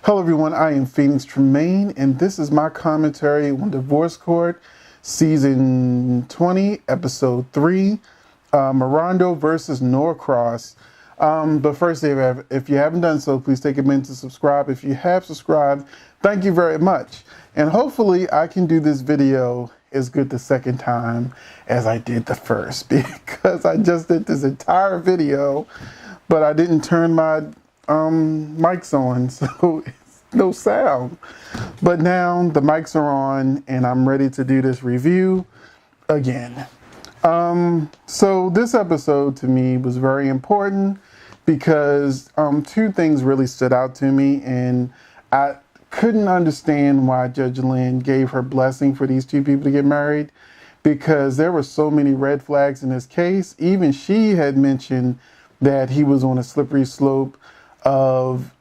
Hello everyone, I am Phoenix Tremaine, and this is my commentary on Divorce Court, Season 20, Episode 3, Morando versus Norcross. But first, if you haven't done so, please take a minute to subscribe. If you have subscribed, thank you very much. And hopefully I can do this video as good the second time as I did the first, because I just did this entire video, but I didn't turn my mics on, so it's no sound. But now the mics are on and I'm ready to do this review again. So this episode to me was very important because two things really stood out to me, and I couldn't understand why Judge Lynn gave her blessing for these two people to get married, because there were so many red flags in this case. Even she had mentioned that he was on a slippery slope of,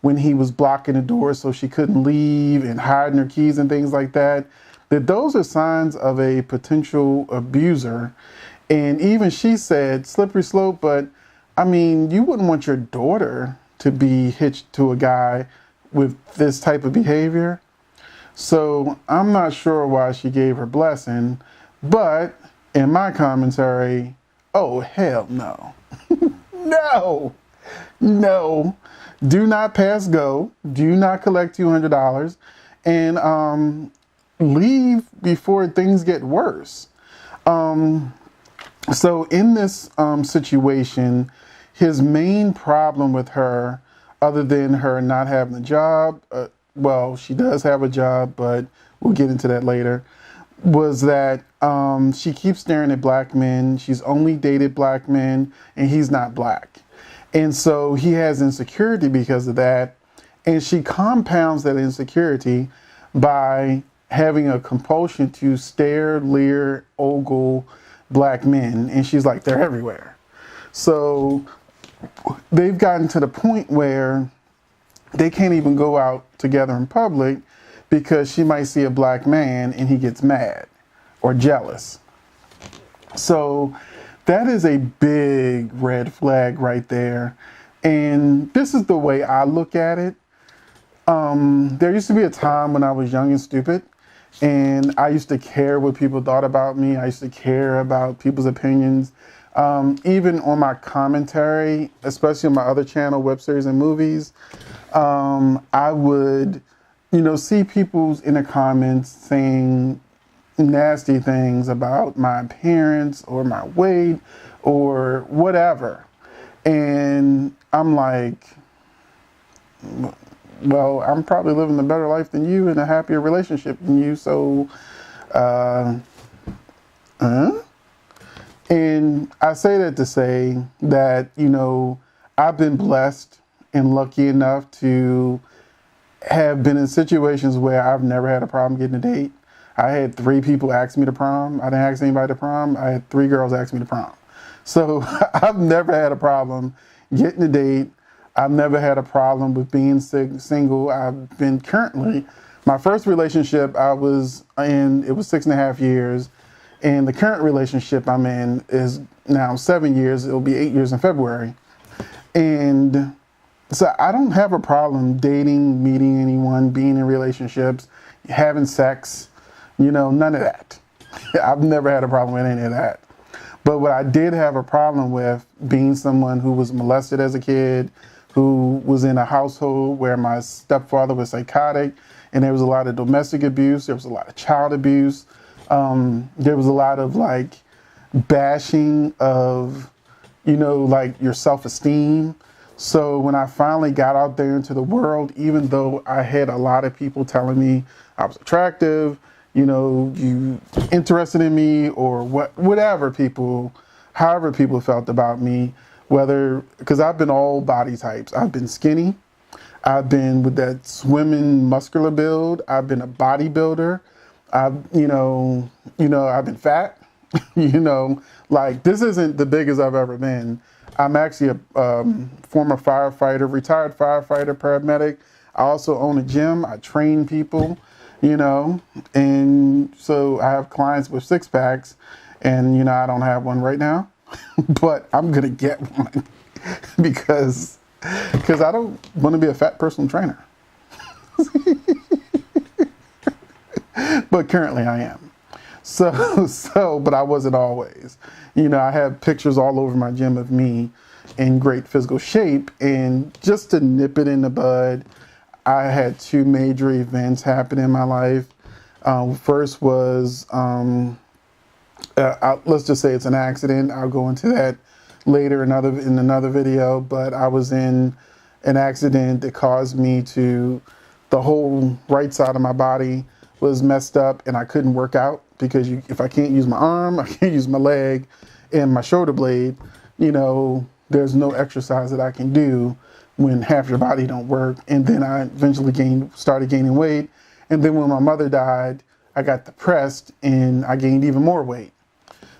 when he was blocking the door so she couldn't leave and hiding her keys and things like that, that those are signs of a potential abuser. And even she said slippery slope, but I mean, you wouldn't want your daughter to be hitched to a guy with this type of behavior. So I'm not sure why she gave her blessing, but in my commentary, oh, hell no. No, do not pass go. Do not collect $200 and leave before things get worse. So in this situation, his main problem with her, other than her not having a job, well, she does have a job, but we'll get into that later, was that she keeps staring at black men. She's only dated black men, and he's not black. And so he has insecurity because of that. And she compounds that insecurity by having a compulsion to stare, leer, ogle black men. And she's like, they're everywhere. So they've gotten to the point where they can't even go out together in public because she might see a black man and he gets mad or jealous. So that is a big red flag right there. And this is the way I look at it. There used to be a time when I was young and stupid, and I used to care what people thought about me. I used to care about people's opinions. Even on my commentary, especially on my other channel, Web Series and Movies, I would, see people in the comments saying nasty things about my appearance or my weight or whatever. And I'm like, well, I'm probably living a better life than you and a happier relationship than you. So, And I say that to say that, I've been blessed and lucky enough to have been in situations where I've never had a problem getting a date. I had 3 people ask me to prom. I didn't ask anybody to prom. I had 3 girls ask me to prom. So I've never had a problem getting a date. I've never had a problem with being single. I've been currently, my first relationship I was in, it was 6.5 years. And the current relationship I'm in is now 7 years. It'll be 8 years in February. And so I don't have a problem dating, meeting anyone, being in relationships, having sex, none of that. I've never had a problem with any of that. But what I did have a problem with, being someone who was molested as a kid, who was in a household where my stepfather was psychotic, and there was a lot of domestic abuse, there was a lot of child abuse. There was a lot of bashing of, your self-esteem. So when I finally got out there into the world, even though I had a lot of people telling me I was attractive, you interested in me, or however people felt about me, because I've been all body types. I've been skinny. I've been with that swimming muscular build. I've been a bodybuilder. I've been fat, this isn't the biggest I've ever been. I'm actually a former firefighter, retired firefighter, paramedic. I also own a gym. I train people, and so I have clients with 6-packs, and, I don't have one right now, but I'm going to get one because Because I don't want to be a fat personal trainer. But currently I am. But I wasn't always. I have pictures all over my gym of me in great physical shape. And just to nip it in the bud, I had two major events happen in my life. First was, let's just say it's an accident. I'll go into that later in another video. But I was in an accident that caused me to, the whole right side of my body was messed up, and I couldn't work out because if I can't use my arm, I can't use my leg and my shoulder blade, there's no exercise that I can do when half your body don't work. And then I eventually started gaining weight. And then when my mother died, I got depressed and I gained even more weight.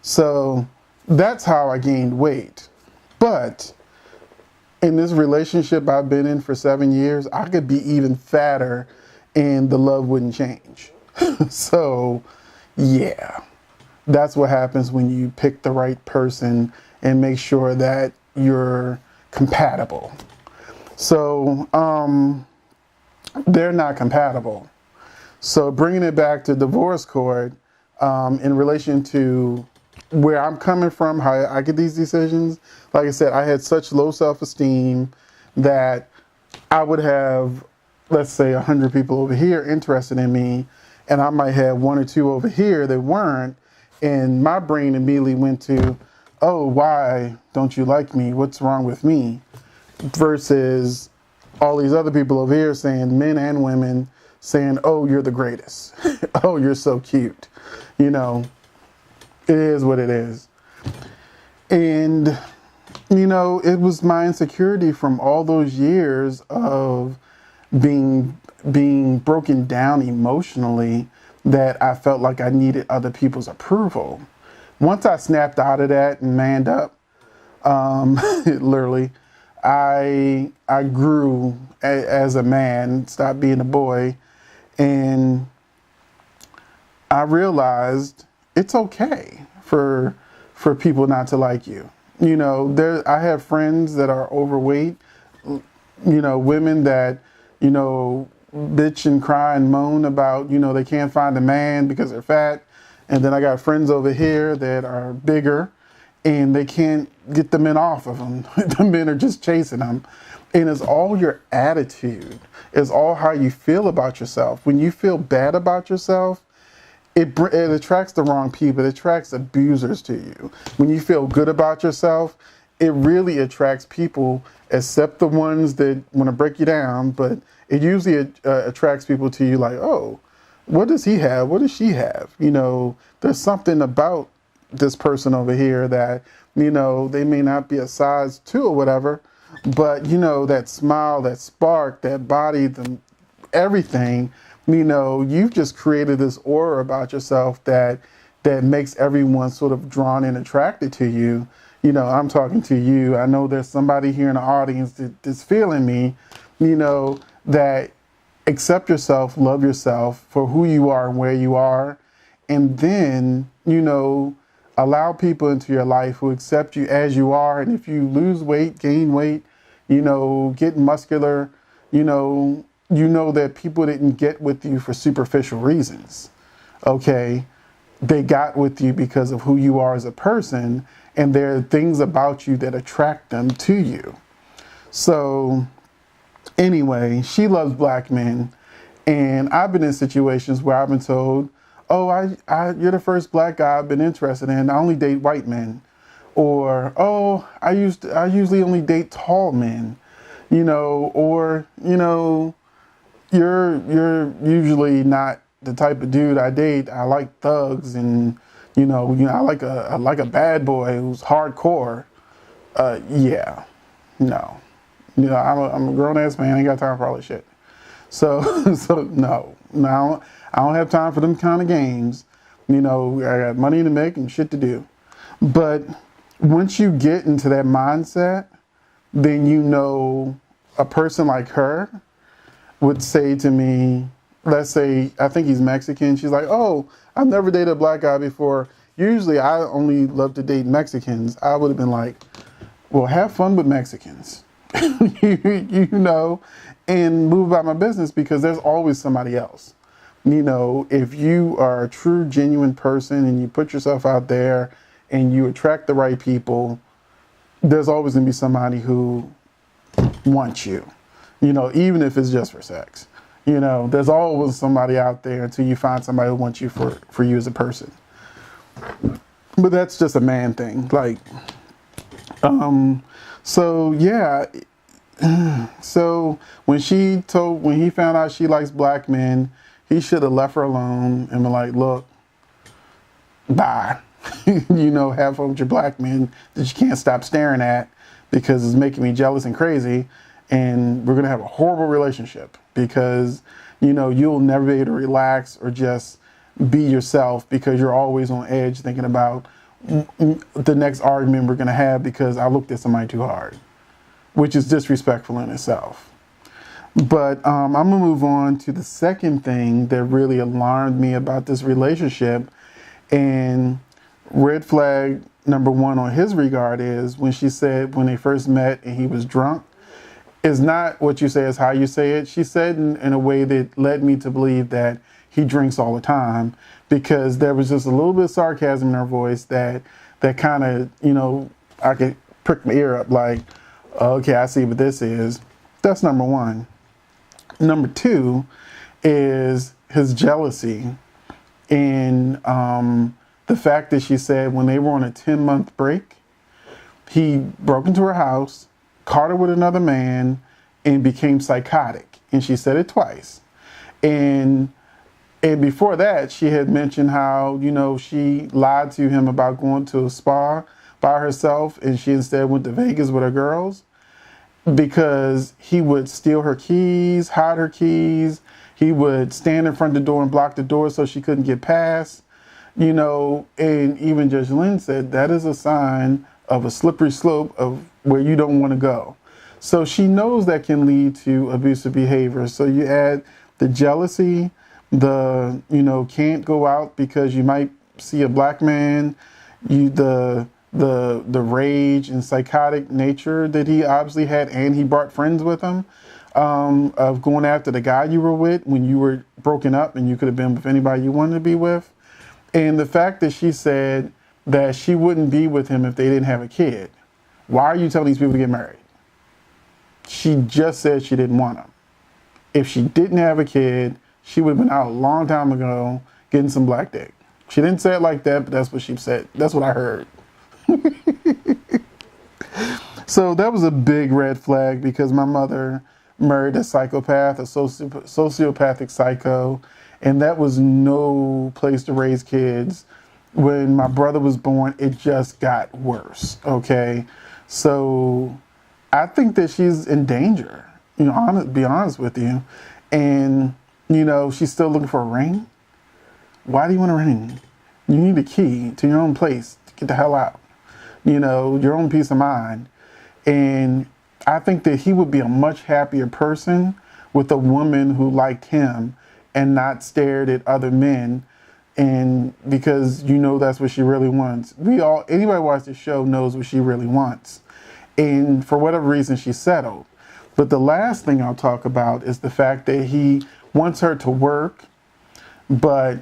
So that's how I gained weight. But in this relationship I've been in for 7 years, I could be even fatter and the love wouldn't change. So yeah, that's what happens when you pick the right person and make sure that you're compatible. So they're not compatible. So bringing it back to divorce court, in relation to where I'm coming from, how I get these decisions, like I said, I had such low self-esteem that I would have, let's say, 100 people over here interested in me, and I might have one or two over here that weren't, and my brain immediately went to, oh, why don't you like me? What's wrong with me? Versus all these other people over here saying, men and women, saying, oh, you're the greatest. Oh, you're so cute. It is what it is. And, it was my insecurity from all those years of being broken down emotionally that I felt like I needed other people's approval. Once I snapped out of that and manned up, literally, I grew as a man, stopped being a boy, and I realized it's okay for people not to like you. I have friends that are overweight, women that, bitch and cry and moan about, they can't find a man because they're fat. And then I got friends over here that are bigger and they can't get the men off of them. The men are just chasing them. And it's all your attitude. It's all how you feel about yourself. When you feel bad about yourself, it attracts the wrong people. It attracts abusers to you. When you feel good about yourself, it really attracts people, except the ones that want to break you down. But it usually attracts people to you like, oh, what does he have? What does she have? There's something about this person over here that, they may not be a size 2 or whatever, but, that smile, that spark, that body, everything, you've just created this aura about yourself that makes everyone sort of drawn and attracted to you. I'm talking to you. I know there's somebody here in the audience that's feeling me, that accept yourself, love yourself for who you are and where you are. And then, allow people into your life who accept you as you are. And if you lose weight, gain weight, get muscular, that people didn't get with you for superficial reasons. Okay. They got with you because of who you are as a person. And there are things about you that attract them to you. So anyway, she loves black men. And I've been in situations where I've been told, oh, you're the first black guy I've been interested in. I only date white men. Or, oh, I usually only date tall men. Or, you're usually not the type of dude I date. I like thugs and, I like a bad boy who's hardcore. Yeah, no. I'm a grown-ass man. I ain't got time for all this shit. So no. I don't have time for them kind of games. I got money to make and shit to do. But once you get into that mindset, then a person like her would say to me, let's say, I think he's Mexican. She's like, oh, I've never dated a black guy before. Usually I only love to date Mexicans. I would have been like, well, have fun with Mexicans. you know, and move about my business, because there's always somebody else. You know, if you are a true, genuine person and you put yourself out there and you attract the right people, there's always going to be somebody who wants you, you know, even if it's just for sex. You know, there's always somebody out there until you find somebody who wants you for you as a person. But that's just a man thing. Like, so yeah. So when he found out she likes black men, he should have left her alone and been like, look, bye. You know, have fun with your black men that you can't stop staring at because it's making me jealous and crazy. And we're going to have a horrible relationship because, you know, you'll never be able to relax or just be yourself because you're always on edge thinking about the next argument we're going to have because I looked at somebody too hard, which is disrespectful in itself. But I'm going to move on to the second thing that really alarmed me about this relationship. And red flag number one on his regard is when she said when they first met and he was drunk, is not what you say is how you say it. She said in a way that led me to believe that he drinks all the time, because there was just a little bit of sarcasm in her voice that kind of, you know, I could prick my ear up like, okay, I see what this is. That's number one. Number two is his jealousy and the fact that she said when they were on a 10-month break, he broke into her house, caught her with another man, and became psychotic. And she said it twice. And before that, she had mentioned how, you know, she lied to him about going to a spa by herself, and she instead went to Vegas with her girls, because he would steal her keys, hide her keys. He would stand in front of the door and block the door so she couldn't get past, you know. And even Judge Lynn said that is a sign of a slippery slope of where you don't want to go. So she knows that can lead to abusive behavior. So you add the jealousy, the, you know, can't go out because you might see a black man, the rage and psychotic nature that he obviously had, and he brought friends with him, of going after the guy you were with when you were broken up and you could have been with anybody you wanted to be with. And the fact that she said that she wouldn't be with him if they didn't have a kid. Why are you telling these people to get married? She just said she didn't want him. If she didn't have a kid, she would have been out a long time ago getting some black dick. She didn't say it like that, but that's what she said. That's what I heard. So that was a big red flag, because my mother married a psychopath, a sociopathic psycho, and that was no place to raise kids. When my brother was born, it just got worse, okay? So I think that she's in danger, you know, be honest with you. And, you know, she's still looking for a ring. Why do you want a ring? You need a key to your own place to get the hell out. You know, your own peace of mind. And I think that he would be a much happier person with a woman who liked him and not stared at other men. And because, you know, that's what she really wants. Anybody watch the show knows what she really wants. And for whatever reason, she settled. But the last thing I'll talk about is the fact that he wants her to work, but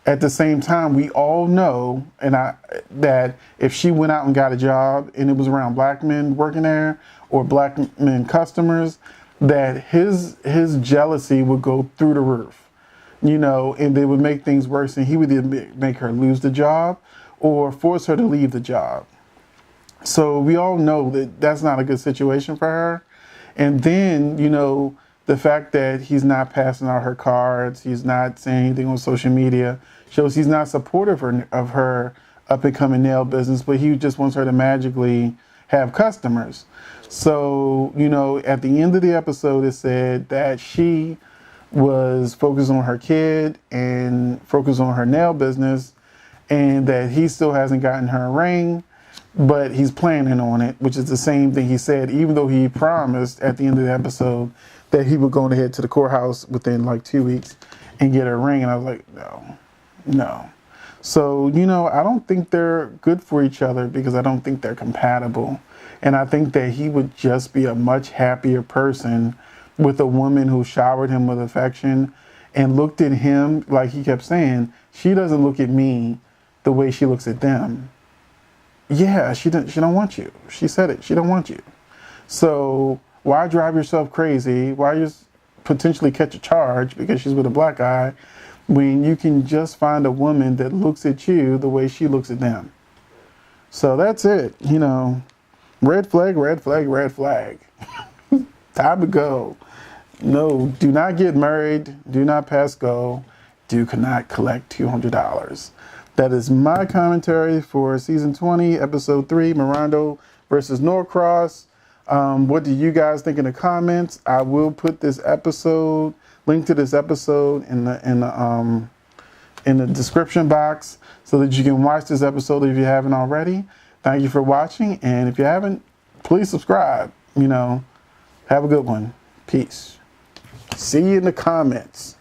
at the same time, we all know that if she went out and got a job and it was around black men working there or black men customers, that his jealousy would go through the roof, you know, and they would make things worse. And he would either make her lose the job or force her to leave the job. So we all know that that's not a good situation for her. And then, you know, the fact that he's not passing out her cards, he's not saying anything on social media, shows he's not supportive of her up-and-coming nail business, but he just wants her to magically have customers. So, you know, at the end of the episode, it said that she was focused on her kid and focused on her nail business, and that he still hasn't gotten her a ring, but he's planning on it, which is the same thing he said, even though he promised at the end of the episode that he would go ahead to the courthouse within like 2 weeks and get her a ring. And I was like, no. So, I don't think they're good for each other because I don't think they're compatible. And I think that he would just be a much happier person with a woman who showered him with affection and looked at him like he kept saying, she doesn't look at me the way she looks at them. Yeah, she don't want you. She said it. She don't want you. So why drive yourself crazy? Why just potentially catch a charge because she's with a black guy when you can just find a woman that looks at you the way she looks at them? So that's it. Red flag, red flag, red flag. Time to go. No, do not get married. Do not pass go. Do not collect $200. That is my commentary for season 20, episode 3, Morando versus Norcross. What do you guys think in the comments? I will put this episode, link to this episode in the description box so that you can watch this episode if you haven't already. Thank you for watching, and if you haven't, please subscribe. Have a good one. Peace. See you in the comments.